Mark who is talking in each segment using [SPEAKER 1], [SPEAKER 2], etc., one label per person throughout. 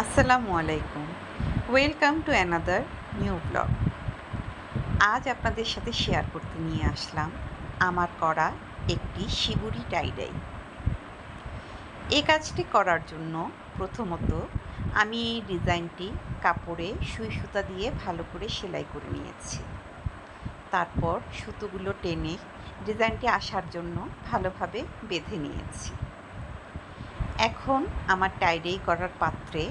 [SPEAKER 1] আসসালামু আলাইকুম। Welcome to another new blog. আজ আপনাদের সাথে শেয়ার করতে নিয়ে আসলাম আমার করা একটি শিবুরি টাইডাই। এই কাজটি করার জন্য প্রথমত আমি এই ডিজাইনটি কাপড়ে সুই সুতা দিয়ে ভালো করে সেলাই করে নিয়েছি। তারপর সুতোগুলো টেনে ডিজাইনটি আসার জন্য ভালোভাবে বেঁধে নিয়েছি। এখন আমার টাইডাই করার পাত্রে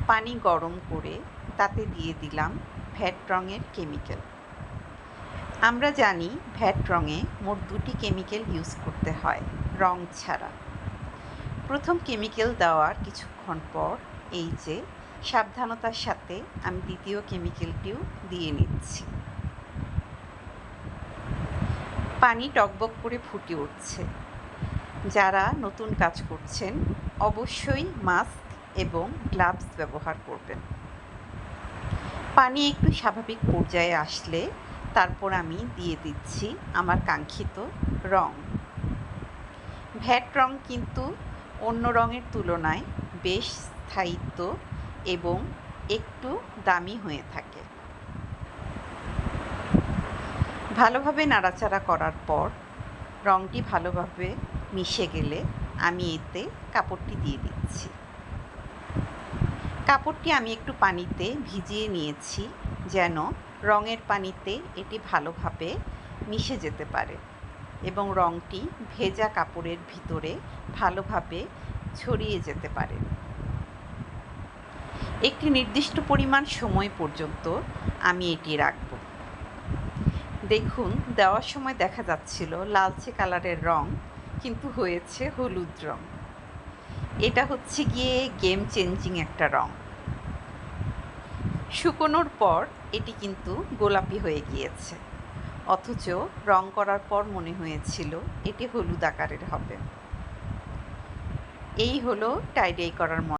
[SPEAKER 1] পানি গরম করে তাতে দিয়ে দিলাম ভ্যাট রঙের কেমিক্যাল। আমরা জানি ভ্যাট রঙে মোট দুটি কেমিক্যাল ইউজ করতে হয় রং ছাড়া। প্রথম কেমিক্যাল দেওয়ার কিছুক্ষণ পর এই যে সাবধানতার সাথে আমি দ্বিতীয় কেমিক্যালটিও দিয়ে নিচ্ছি। পানি টকবক করে ফুটে উঠছে। যারা নতুন কাজ করছেন অবশ্যই মাস্ক এবং গ্লাভস ব্যবহার করবেন। পানি একটু স্বাভাবিক পর্যায়ে আসলে তারপর আমি দিয়ে দিচ্ছি আমার কাঙ্ক্ষিত রং। ভ্যাট রং কিন্তু অন্য রঙের তুলনায় বেশ স্থায়িত্ব এবং একটু দামি হয়ে থাকে। ভালোভাবে নাড়াচাড়া করার পর রঙটি ভালোভাবে মিশে গেলে আমি এতে কাপড়টি দিয়ে দিচ্ছি। কাপড়টি আমি একটু পানিতে ভিজিয়ে নিয়েছি যেন রঙের পানিতে এটি ভালোভাবে মিশে যেতে পারে এবং রঙটি ভেজা কাপড়ের ভিতরে ভালোভাবে ছড়িয়ে যেতে পারে। একটি নির্দিষ্ট পরিমাণ সময় পর্যন্ত আমি এটি রাখব। দেখুন, দেওয়ার সময় দেখা যাচ্ছিল লালচে কালারের রং, কিন্তু হয়েছে হলুদ রং। এটা হচ্ছে গিয়ে গেম চেঞ্জিং একটা রং। শুকোনোর পর এটি কিন্তু গোলাপি হয়ে গিয়েছে, অথচ রং করার পর মনে হয়েছিল এটি হলুদ আকারের হবে। এই হলো টাইডাই করার